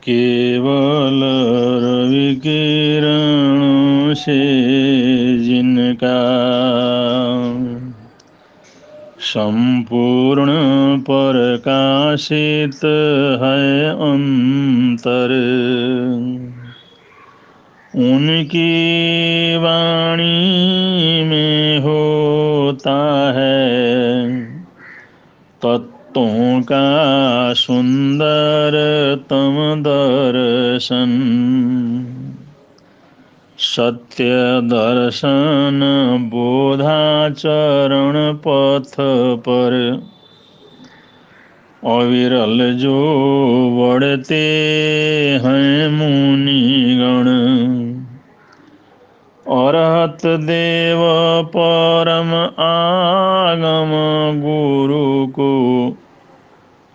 केवल रवि किरणों से जिनका संपूर्ण प्रकाशित है अंतर, उनकी वाणी में होता है तत्वों का सुंदरतम दर्शन। सत्य दर्शन बोधाचरण पथ पर अविरल जो बढ़ते हैं मुनिगण, अरहत देव परम आगम गुरु को,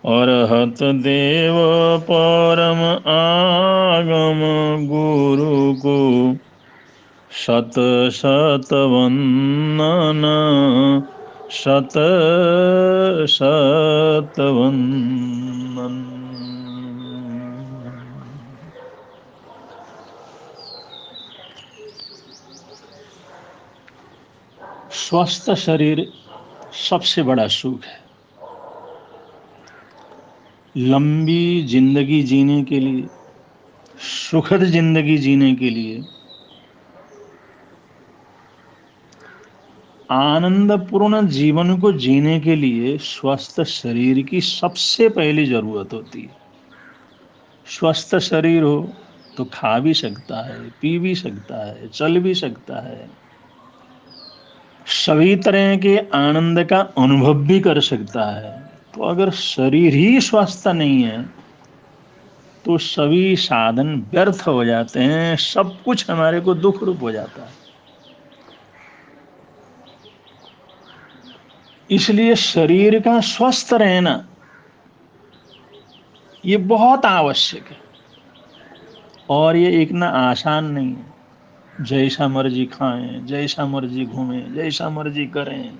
अरहत देव परम आगम गुरु को शत शत वंदन, शत शत वंदन। स्वस्थ शरीर सबसे बड़ा सुख है। लंबी जिंदगी जीने के लिए, सुखद जिंदगी जीने के लिए, आनंदपूर्ण जीवन को जीने के लिए स्वस्थ शरीर की सबसे पहली जरूरत होती है। स्वस्थ शरीर हो तो खा भी सकता है, पी भी सकता है, चल भी सकता है, सभी तरह के आनंद का अनुभव भी कर सकता है। तो अगर शरीर ही स्वस्थ नहीं है तो सभी साधन व्यर्थ हो जाते हैं, सब कुछ हमारे को दुख रूप हो जाता है। इसलिए शरीर का स्वस्थ रहना ये बहुत आवश्यक है, और ये एक ना आसान नहीं है। जैसा मर्जी खाएं, जैसा मर्जी घूमें, जैसा मर्जी करें,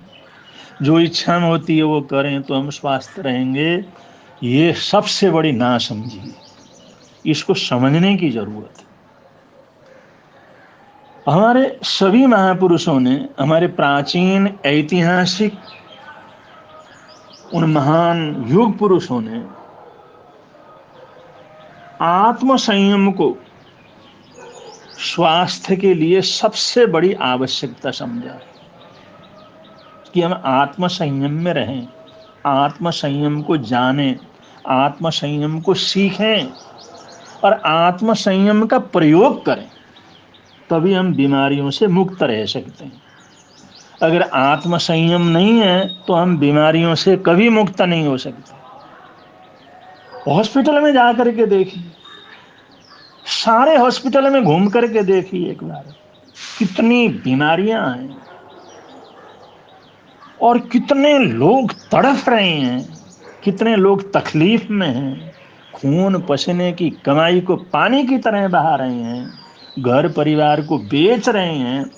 जो इच्छा में होती है वो करें तो हम स्वस्थ रहेंगे, ये सबसे बड़ी नासमझी है। इसको समझने की जरूरत है। हमारे सभी महापुरुषों ने, हमारे प्राचीन ऐतिहासिक उन महान युग पुरुषों ने आत्म संयम को स्वास्थ्य के लिए सबसे बड़ी आवश्यकता समझा कि हम आत्म संयम में रहें, आत्म संयम को जानें, आत्म संयम को सीखें और आत्म संयम का प्रयोग करें, तभी हम बीमारियों से मुक्त रह सकते हैं। अगर आत्म संयम नहीं है तो हम बीमारियों से कभी मुक्त नहीं हो सकते। हॉस्पिटल में जाकर के देखिए, सारे हॉस्पिटल में घूम करके देखिए एक बार, कितनी बीमारियां हैं और कितने लोग तड़फ रहे हैं, कितने लोग तकलीफ में हैं, खून पसीने की कमाई को पानी की तरह बहा रहे हैं, घर परिवार को बेच रहे हैं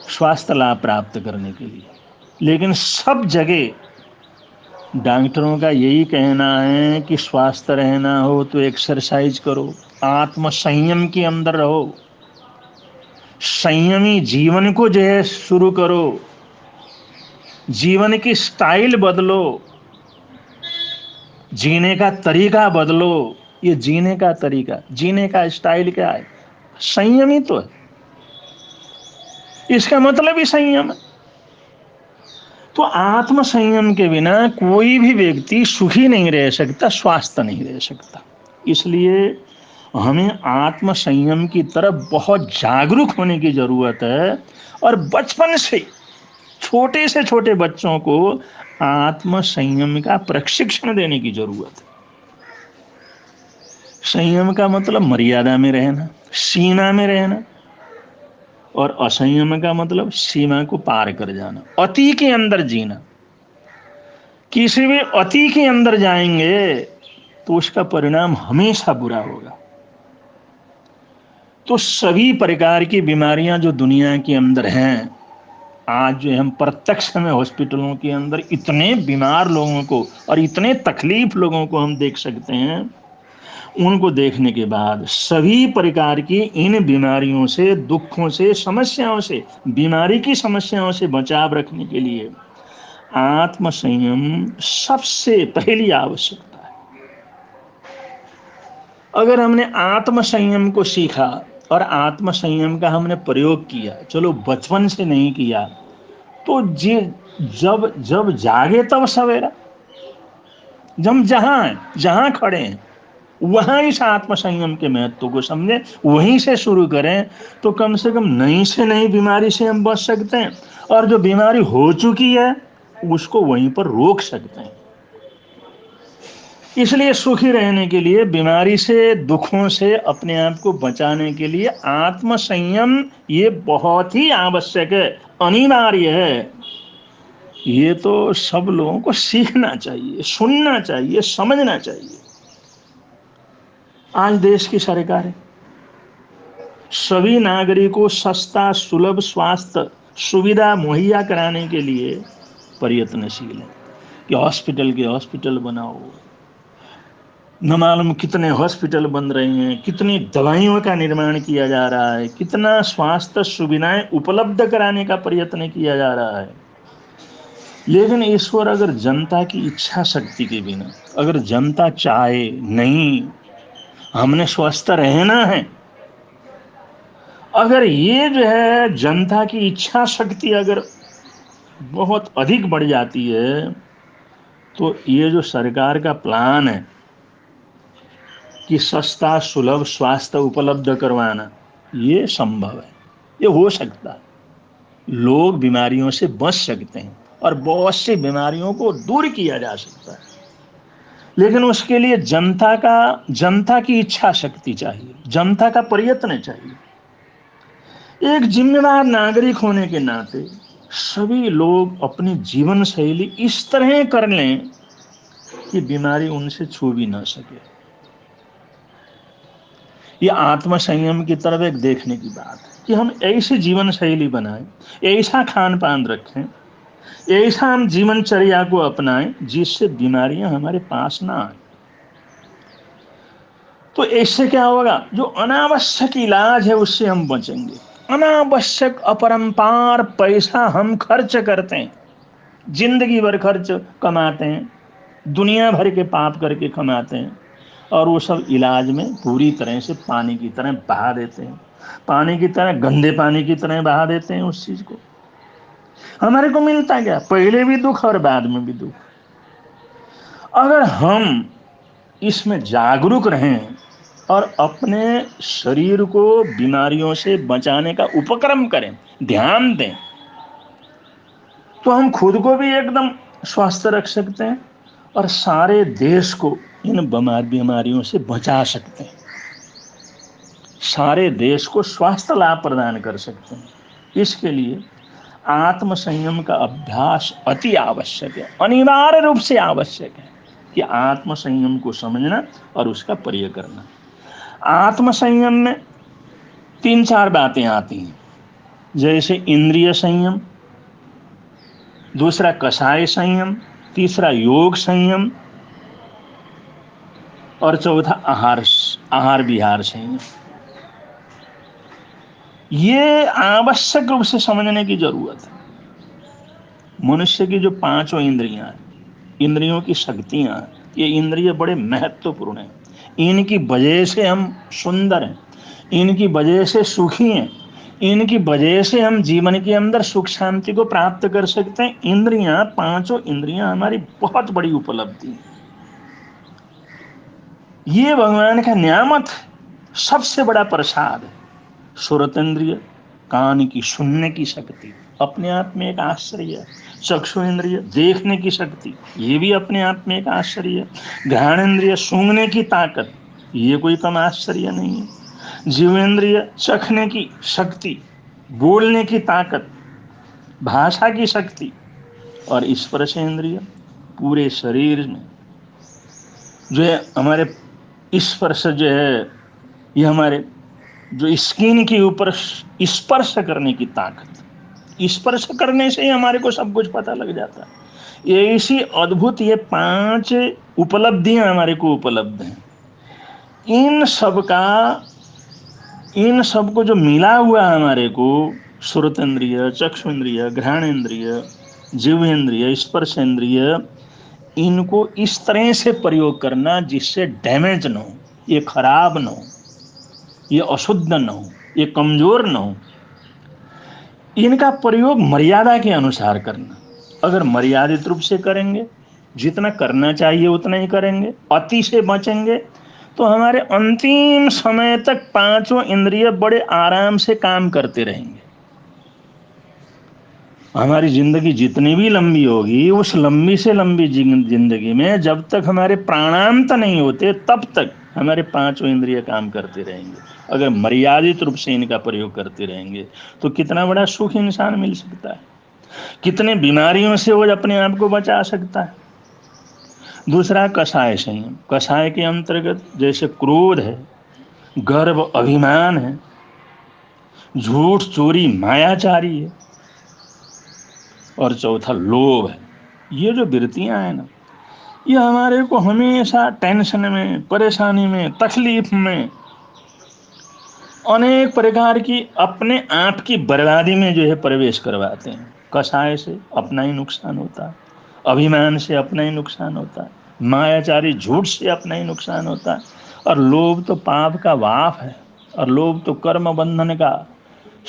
स्वास्थ्य लाभ प्राप्त करने के लिए। लेकिन सब जगह डॉक्टरों का यही कहना है कि स्वस्थ रहना हो तो एक्सरसाइज करो, आत्म संयम के अंदर रहो, संयमी जीवन को जो है शुरू करो, जीवन की स्टाइल बदलो, जीने का तरीका बदलो। ये जीने का तरीका, जीने का स्टाइल क्या है? संयमी तो है, इसका मतलब ही संयम है। तो आत्म संयम के बिना कोई भी व्यक्ति सुखी नहीं रह सकता, स्वस्थ नहीं रह सकता। इसलिए हमें आत्म संयम की तरफ बहुत जागरूक होने की जरूरत है, और बचपन से छोटे बच्चों को आत्म संयम का प्रशिक्षण देने की जरूरत है। संयम का मतलब मर्यादा में रहना, सीमा में रहना, और असंयम का मतलब सीमा को पार कर जाना, अति के अंदर जीना। किसी भी अति के अंदर जाएंगे तो उसका परिणाम हमेशा बुरा होगा। तो सभी प्रकार की बीमारियां जो दुनिया के अंदर हैं, आज जो हम प्रत्यक्ष में हॉस्पिटलों के अंदर इतने बीमार लोगों को और इतने तकलीफ लोगों को हम देख सकते हैं, उनको देखने के बाद सभी प्रकार की इन बीमारियों से, दुखों से, समस्याओं से, बीमारी की समस्याओं से बचाव रखने के लिए आत्म संयम सबसे पहली आवश्यकता है। अगर हमने आत्म संयम को सीखा और आत्म संयम का हमने प्रयोग किया, चलो बचपन से नहीं किया, तो जे जब जब जागे तब सवेरा, जब जहां खड़े हैं वहां इस आत्म संयम के महत्व को समझें, वहीं से शुरू करें, तो कम से कम नई से नई बीमारी से हम बच सकते हैं, और जो बीमारी हो चुकी है उसको वहीं पर रोक सकते हैं। इसलिए सुखी रहने के लिए, बीमारी से, दुखों से अपने आप को बचाने के लिए आत्म संयम ये बहुत ही आवश्यक है, अनिवार्य है। ये तो सब लोगों को सीखना चाहिए, सुनना चाहिए, समझना चाहिए। आज देश की सरकार सभी नागरिकों को सस्ता सुलभ स्वास्थ्य सुविधा मुहैया कराने के लिए प्रयत्नशील है कि हॉस्पिटल के हॉस्पिटल बनाओ, न मालूम कितने हॉस्पिटल बन रहे हैं, कितनी दवाइयों का निर्माण किया जा रहा है, कितना स्वास्थ्य सुविधाएं उपलब्ध कराने का प्रयत्न किया जा रहा है। लेकिन ईश्वर अगर जनता की इच्छा शक्ति के बिना, अगर जनता चाहे नहीं हमने स्वस्थ रहना है, अगर ये जो है जनता की इच्छा शक्ति अगर बहुत अधिक बढ़ जाती है, तो ये जो सरकार का प्लान है कि सस्ता सुलभ स्वास्थ्य उपलब्ध करवाना, ये संभव है, ये हो सकता है। लोग बीमारियों से बच सकते हैं और बहुत सी बीमारियों को दूर किया जा सकता है, लेकिन उसके लिए जनता की इच्छा शक्ति चाहिए, जनता का प्रयत्न चाहिए। एक जिम्मेदार नागरिक होने के नाते सभी लोग अपनी जीवन शैली इस तरह कर लें कि बीमारी उनसे छू भी ना सके। ये आत्म संयम की तरफ एक देखने की बात है कि हम ऐसी जीवन शैली बनाएं, ऐसा खान पान रखें, ऐसा हम जीवनचर्या को अपनाएं जिससे बीमारियां हमारे पास ना आए। तो इससे क्या होगा, जो अनावश्यक इलाज है उससे हम बचेंगे। अनावश्यक अपरंपार पैसा हम खर्च करते हैं, जिंदगी भर खर्च कमाते हैं, दुनिया भर के पाप करके कमाते हैं, और वो सब इलाज में पूरी तरह से पानी की तरह बहा देते हैं, पानी की तरह, गंदे पानी की तरह बहा देते हैं उस चीज को। हमारे को मिलता क्या, पहले भी दुख और बाद में भी दुख। अगर हम इसमें जागरूक रहें और अपने शरीर को बीमारियों से बचाने का उपक्रम करें, ध्यान दें, तो हम खुद को भी एकदम स्वस्थ रख सकते हैं और सारे देश को इन बीमारियों से बचा सकते हैं, सारे देश को स्वास्थ्य लाभ प्रदान कर सकते हैं। इसके लिए आत्म संयम का अभ्यास अति आवश्यक है, अनिवार्य रूप से आवश्यक है कि आत्म संयम को समझना और उसका प्रयोग करना। आत्म संयम में 3-4 बातें आती हैं, जैसे इंद्रिय संयम, दूसरा कषाय संयम, तीसरा योग संयम, और चौथा आहार विहार संयम। ये आवश्यक रूप से समझने की जरूरत है। मनुष्य की जो 5 इंद्रियां हैं, इंद्रियों की शक्तियां, ये इंद्रिय बड़े महत्वपूर्ण हैं। इनकी वजह से हम सुंदर हैं, इनकी वजह से सुखी हैं, इनकी वजह से हम जीवन के अंदर सुख शांति को प्राप्त कर सकते हैं। इंद्रियां, 5 इंद्रियां हमारी बहुत बड़ी उपलब्धि है। ये भगवान का नियामत, सबसे बड़ा प्रसाद है। श्रोत इंद्रिय, कान की सुनने की शक्ति, अपने आप में एक आश्चर्य है। चक्षु इंद्रिय, देखने की शक्ति, ये भी अपने आप में एक आश्चर्य है। घ्राण इंद्रिय, सूंघने की ताकत, ये कोई कम आश्चर्य नहीं है। जीवेंद्रिय, चखने की शक्ति, बोलने की ताकत, भाषा की शक्ति, और स्पर्श इंद्रिय, पूरे शरीर में जो है हमारे स्पर्श जो है, ये हमारे जो स्किन के ऊपर स्पर्श करने की ताकत, स्पर्श करने से ही हमारे को सब कुछ पता लग जाता है। ये ऐसी अद्भुत ये 5 उपलब्धियां हमारे को उपलब्ध हैं। इन सब का, इन सब को जो मिला हुआ है हमारे को, श्रुत इंद्रिय, चक्षु इंद्रिय, घ्राण इंद्रिय, जीव इंद्रिय, स्पर्श इंद्रिय, इनको इस तरह से प्रयोग करना जिससे डैमेज न हो, ये खराब न हो, ये अशुद्ध न हो, ये कमजोर न हो। इनका प्रयोग मर्यादा के अनुसार करना। अगर मर्यादित रूप से करेंगे, जितना करना चाहिए उतना ही करेंगे, अति से बचेंगे, तो हमारे अंतिम समय तक पांचों इंद्रिय बड़े आराम से काम करते रहेंगे। हमारी जिंदगी जितनी भी लंबी होगी, उस लंबी से लंबी जिंदगी में जब तक हमारे प्राणांत नहीं होते तब तक हमारे पांचों इंद्रिय काम करते रहेंगे। अगर मर्यादित रूप से इनका प्रयोग करते रहेंगे तो कितना बड़ा सुख इंसान मिल सकता है, कितने बीमारियों से वो अपने आप को बचा सकता है। दूसरा कषाय संयम। कषाय के अंतर्गत जैसे क्रोध है, गर्व अभिमान है, झूठ चोरी मायाचारी है, और चौथा लोभ है। ये जो वृत्तियां हैं ना, ये हमारे को हमेशा टेंशन में, परेशानी में, तकलीफ में, अनेक प्रकार की अपने आप की बर्बादी में जो है प्रवेश करवाते हैं। कषाय से अपना ही नुकसान होता है, अभिमान से अपना ही नुकसान होता है, मायाचारी झूठ से अपना ही नुकसान होता है, और लोभ तो पाप का वाप है, और लोभ तो कर्म बंधन का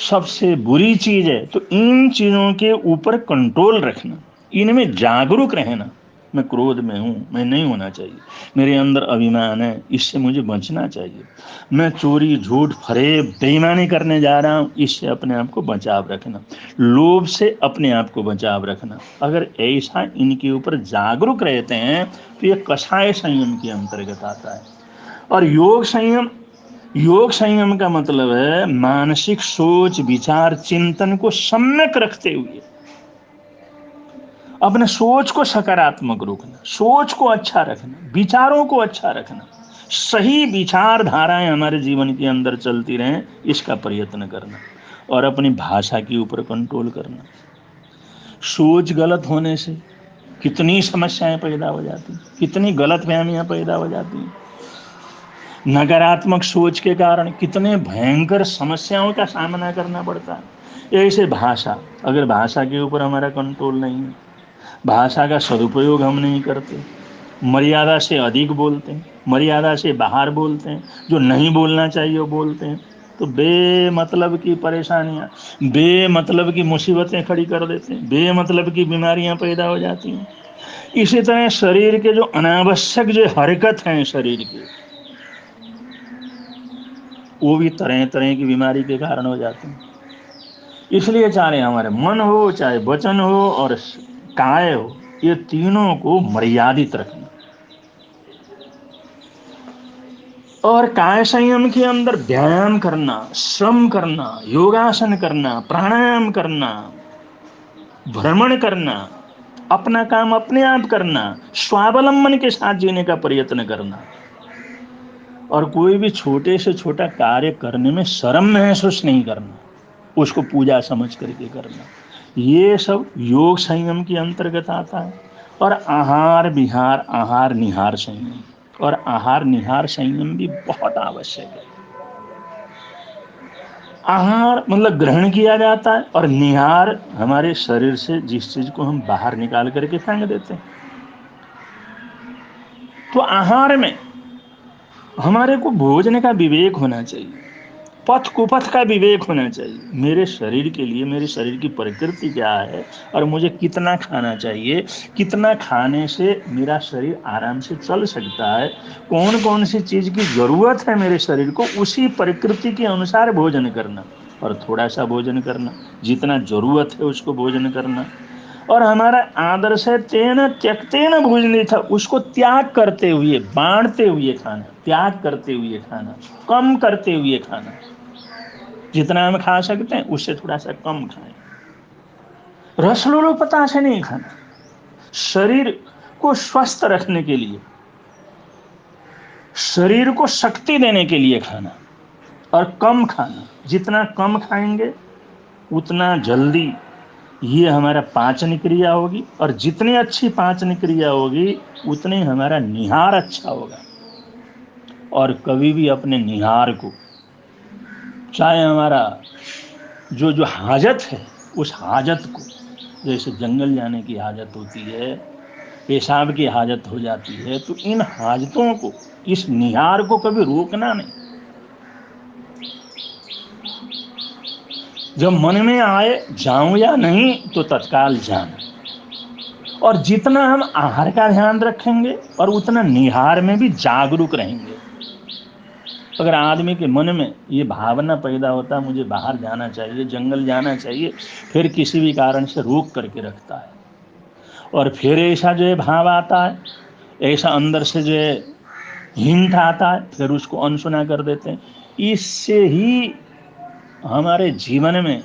सबसे बुरी चीज है। तो इन चीजों के ऊपर कंट्रोल रखना, इनमें जागरूक रहना। मैं क्रोध में हूं, मैं नहीं होना चाहिए, मेरे अंदर अभिमान है, इससे मुझे बचना चाहिए, मैं चोरी झूठ फरेब बेईमानी करने जा रहा हूं, इससे अपने आप को बचाव रखना, लोभ से अपने आप को बचाव रखना। अगर ऐसा इनके ऊपर जागरूक रहते हैं तो ये कषाय संयम के अंतर्गत आता है। और योग संयम, योग संयम का मतलब है मानसिक सोच विचार चिंतन को सम्यक रखते हुए अपने सोच को सकारात्मक रखना, सोच को अच्छा रखना, विचारों को अच्छा रखना, सही विचारधाराएं हमारे जीवन के अंदर चलती रहें, इसका प्रयत्न करना, और अपनी भाषा के ऊपर कंट्रोल करना। सोच गलत होने से कितनी समस्याएं पैदा हो जाती, कितनी गलतफहमियां पैदा हो जाती हैं। नकारात्मक सोच के कारण कितने भयंकर समस्याओं का सामना करना पड़ता है। ऐसे भाषा, अगर भाषा के ऊपर हमारा कंट्रोल नहीं है, भाषा का सदुपयोग हम नहीं करते, मर्यादा से अधिक बोलते हैं, मर्यादा से बाहर बोलते हैं, जो नहीं बोलना चाहिए वो बोलते हैं, तो बेमतलब की परेशानियां, बेमतलब की मुसीबतें खड़ी कर देते हैं, बेमतलब की बीमारियां पैदा हो जाती हैं। इसी तरह शरीर के जो अनावश्यक जो हरकत हैं शरीर की, वो भी तरह तरह की बीमारी के कारण हो जाते हैं। इसलिए चाहे हमारे मन हो, चाहे वचन हो और काय हो, ये तीनों को मर्यादित रखना। और काय संयम के अंदर व्यायाम करना, श्रम करना, योगासन करना, प्राणायाम करना, भ्रमण करना, अपना काम अपने आप करना, स्वावलंबन के साथ जीने का प्रयत्न करना, और कोई भी छोटे से छोटा कार्य करने में शर्म महसूस नहीं करना, उसको पूजा समझ करके करना। ये सब योग संयम के अंतर्गत आता है। और आहार विहार, आहार निहार संयम, और आहार निहार संयम भी बहुत आवश्यक है। आहार मतलब ग्रहण किया जाता है, और निहार हमारे शरीर से जिस चीज को हम बाहर निकाल करके फेंक देते हैं। तो आहार में हमारे को भोजन का विवेक होना चाहिए, पथ कुपथ का विवेक होना चाहिए। मेरे शरीर के लिए, मेरे शरीर की प्रकृति क्या है, और मुझे कितना खाना चाहिए, कितना खाने से मेरा शरीर आराम से चल सकता है, कौन कौन सी चीज की जरूरत है मेरे शरीर को, उसी प्रकृति के अनुसार भोजन करना, और थोड़ा सा भोजन करना, जितना जरूरत है उसको भोजन करना। और हमारा आदर्श है तेन त्यक्तेन भोजन था, उसको त्याग करते हुए, बांटते हुए खाना, त्याग करते हुए खाना, कम करते हुए खाना। जितना हम खा सकते हैं उससे थोड़ा सा कम खाएं। रसलोलुपता से नहीं खाना, शरीर को स्वस्थ रखने के लिए, शरीर को शक्ति देने के लिए खाना, और कम खाना। जितना कम खाएंगे उतना जल्दी ये हमारा पाचन क्रिया होगी, और जितनी अच्छी पाचन क्रिया होगी उतनी हमारा निहार अच्छा होगा। और कभी भी अपने निहार को, चाहे हमारा जो जो हाजत है उस हाजत को, जैसे जंगल जाने की हाजत होती है, पेशाब की हाजत हो जाती है, तो इन हाजतों को, इस निहार को कभी रोकना नहीं। जब मन में आए जाऊं या नहीं तो तत्काल जाना। और जितना हम आहार का ध्यान रखेंगे और उतना निहार में भी जागरूक रहेंगे। अगर आदमी के मन में ये भावना पैदा होता है मुझे बाहर जाना चाहिए, जंगल जाना चाहिए, फिर किसी भी कारण से रोक करके रखता है, और फिर ऐसा जो है भाव आता है, ऐसा अंदर से जो है हिंट आता है, फिर उसको अनसुना कर देते हैं। इससे ही हमारे जीवन में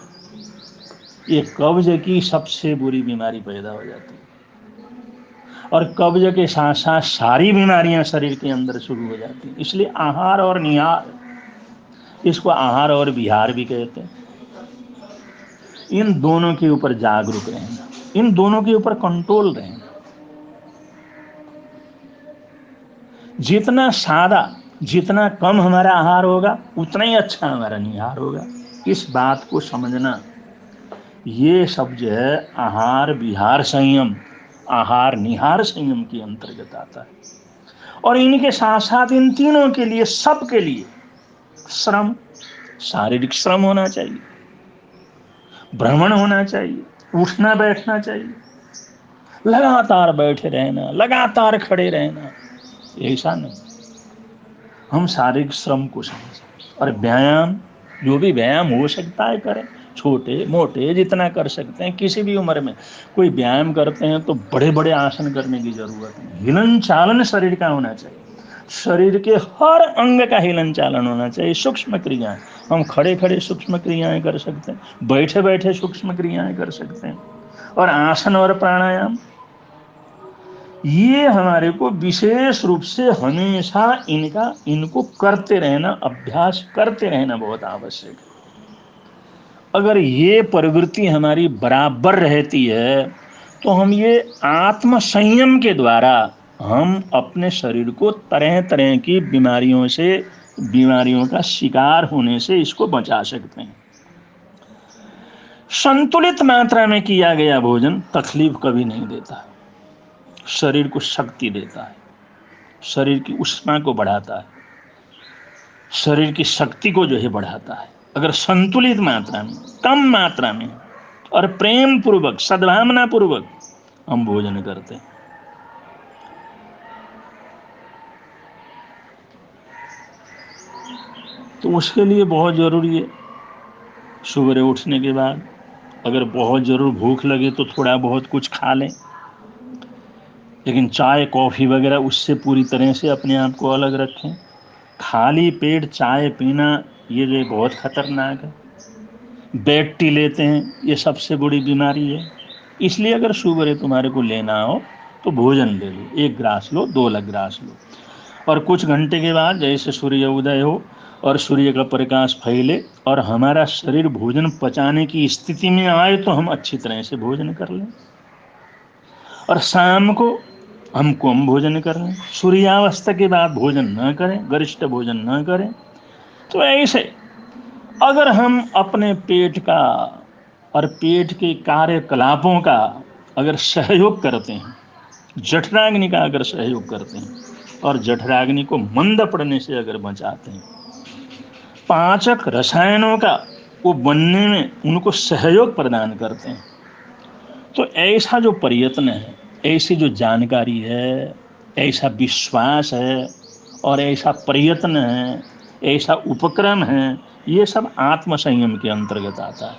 ये कब्ज की सबसे बुरी बीमारी पैदा हो जाती है, और कब्ज के साथ साथ सारी बीमारियां शरीर के अंदर शुरू हो जाती हैं। इसलिए आहार और निहार, इसको आहार और विहार भी कहते हैं, इन दोनों के ऊपर जागरूक रहना, इन दोनों के ऊपर कंट्रोल रहना। जितना सादा, जितना कम हमारा आहार होगा उतना ही अच्छा हमारा निहार होगा। इस बात को समझना, ये सब जो है आहार विहार संयम, आहार निहार संयम के अंतर्गत आता है। और इनके साथ साथ इन तीनों के लिए, सबके लिए श्रम, शारीरिक श्रम होना चाहिए, भ्रमण होना चाहिए, उठना बैठना चाहिए, लगातार बैठे रहना, लगातार खड़े रहना, ऐसा नहीं। हम शारीरिक श्रम को समझें, और व्यायाम, जो भी व्यायाम हो सकता है करें, छोटे मोटे जितना कर सकते हैं। किसी भी उम्र में कोई व्यायाम करते हैं तो बड़े बड़े आसन करने की जरूरत नहीं, हिलन चालन शरीर का होना चाहिए, शरीर के हर अंग का हिलन चालन होना चाहिए। सूक्ष्म क्रियाएं, हम खड़े खड़े सूक्ष्म क्रियाएं कर सकते हैं, बैठे बैठे सूक्ष्म क्रियाएं कर सकते हैं, और आसन और प्राणायाम, ये हमारे को विशेष रूप से हमेशा इनको करते रहना, अभ्यास करते रहना बहुत आवश्यक है। अगर ये प्रवृत्ति हमारी बराबर रहती है तो हम ये आत्म संयम के द्वारा हम अपने शरीर को तरह तरह की बीमारियों का शिकार होने से इसको बचा सकते हैं। संतुलित मात्रा में किया गया भोजन तकलीफ कभी नहीं देता, शरीर को शक्ति देता है, शरीर की ऊष्मा को बढ़ाता है, शरीर की शक्ति को जो है बढ़ाता है। अगर संतुलित मात्रा में, कम मात्रा में और प्रेम पूर्वक, सद्भावना पूर्वक हम भोजन करते हैं, तो उसके लिए बहुत जरूरी है सुबह उठने के बाद अगर बहुत जरूर भूख लगे तो थोड़ा बहुत कुछ खा लें, लेकिन चाय कॉफ़ी वगैरह उससे पूरी तरह से अपने आप को अलग रखें। खाली पेट चाय पीना ये जो बहुत खतरनाक है। बेड टी लेते हैं, ये सबसे बड़ी बीमारी है। इसलिए अगर शुगर तुम्हारे को लेना हो तो भोजन ले लो, 1 गिलास लो, 2 गिलास लो, और कुछ घंटे के बाद जैसे सूर्य उदय हो और सूर्य का प्रकाश फैले और हमारा शरीर भोजन पचाने की स्थिति में आए तो हम अच्छी तरह से भोजन कर लें, और शाम को हम कम भोजन कर लें, सूर्यास्त के बाद भोजन न करें, गरिष्ठ भोजन न करें। तो ऐसे अगर हम अपने पेट का और पेट के कार्यकलापों का अगर सहयोग करते हैं, जठराग्नि का अगर सहयोग करते हैं और जठराग्नि को मंद पड़ने से अगर बचाते हैं, पाचक रसायनों का वो बनने में उनको सहयोग प्रदान करते हैं, तो ऐसा जो प्रयत्न है, ऐसी जो जानकारी है, ऐसा विश्वास है और ऐसा प्रयत्न है, ऐसा उपक्रम है, ये सब आत्म संयम के अंतर्गत आता है।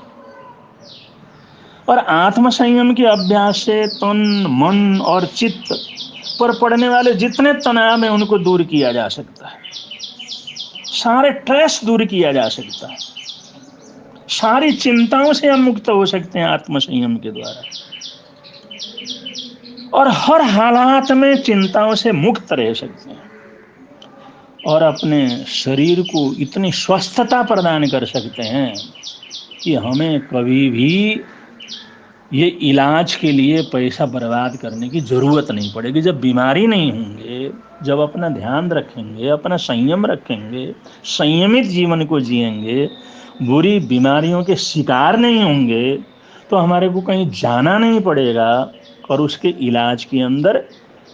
और आत्म संयम के अभ्यास से तन, मन और चित्त पर पड़ने वाले जितने तनाव हैं उनको दूर किया जा सकता है, सारे स्ट्रेस दूर किया जा सकता है, सारी चिंताओं से हम मुक्त हो सकते हैं आत्म संयम के द्वारा, और हर हालात में चिंताओं से मुक्त रह सकते हैं, और अपने शरीर को इतनी स्वस्थता प्रदान कर सकते हैं कि हमें कभी भी ये इलाज के लिए पैसा बर्बाद करने की ज़रूरत नहीं पड़ेगी। जब बीमारी नहीं होंगे, जब अपना ध्यान रखेंगे, अपना संयम रखेंगे, संयमित जीवन को जिएंगे, बुरी बीमारियों के शिकार नहीं होंगे, तो हमारे को कहीं जाना नहीं पड़ेगा। और उसके इलाज के अंदर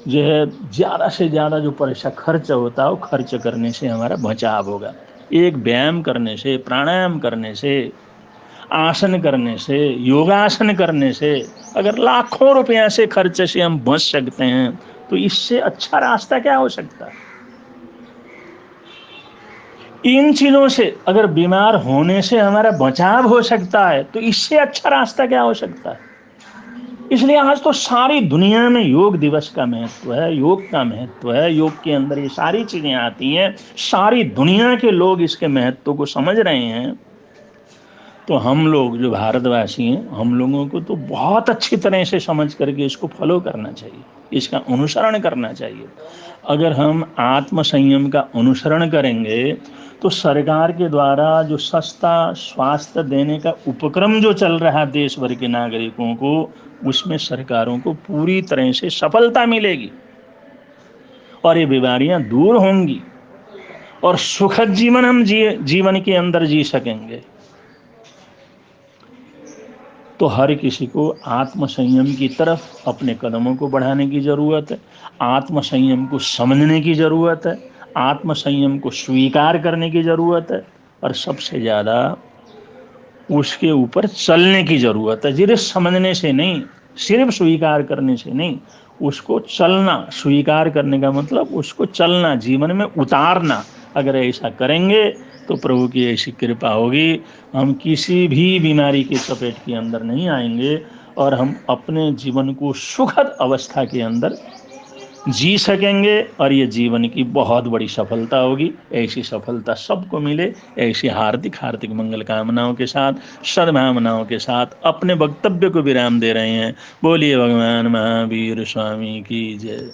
जो है ज़्यादा से ज़्यादा जो पैसा खर्च होता है वो खर्च करने से हमारा बचाव होगा। एक व्यायाम करने से, प्राणायाम करने से, आसन करने से, योगासन करने से अगर लाखों रुपया से खर्च से हम बच सकते हैं, तो इससे अच्छा रास्ता क्या हो सकता है। इन चीज़ों से अगर बीमार होने से हमारा बचाव हो सकता है, तो इससे अच्छा रास्ता क्या हो सकता है। इसलिए आज तो सारी दुनिया में योग दिवस का महत्व है, योग का महत्व है, योग के अंदर ये सारी चीज़ें आती हैं, सारी दुनिया के लोग इसके महत्व को समझ रहे हैं। तो हम लोग जो भारतवासी हैं, हम लोगों को तो बहुत अच्छी तरह से समझ करके इसको फॉलो करना चाहिए, इसका अनुसरण करना चाहिए। अगर हम आत्म संयम का अनुसरण करेंगे, तो सरकार के द्वारा जो सस्ता स्वास्थ्य देने का उपक्रम जो चल रहा है देश भर के नागरिकों को, उसमें सरकारों को पूरी तरह से सफलता मिलेगी और ये बीमारियां दूर होंगी और सुखद जीवन हम जीवन के अंदर जी सकेंगे। तो हर किसी को आत्म संयम की तरफ अपने कदमों को बढ़ाने की ज़रूरत है, आत्म संयम को समझने की ज़रूरत है, आत्म संयम को स्वीकार करने की ज़रूरत है, और सबसे ज़्यादा उसके ऊपर चलने की ज़रूरत है। सिर्फ समझने से नहीं, सिर्फ स्वीकार करने से नहीं, उसको चलना, स्वीकार करने का मतलब उसको चलना, जीवन में उतारना। अगर ऐसा करेंगे तो प्रभु की ऐसी कृपा होगी, हम किसी भी बीमारी की चपेट के अंदर नहीं आएंगे और हम अपने जीवन को सुखद अवस्था के अंदर जी सकेंगे, और ये जीवन की बहुत बड़ी सफलता होगी। ऐसी सफलता सबको मिले, ऐसी हार्दिक हार्दिक मंगल कामनाओं के साथ, सद्भावनाओं के साथ अपने वक्तव्य को विराम दे रहे हैं। बोलिए भगवान महावीर स्वामी की जय।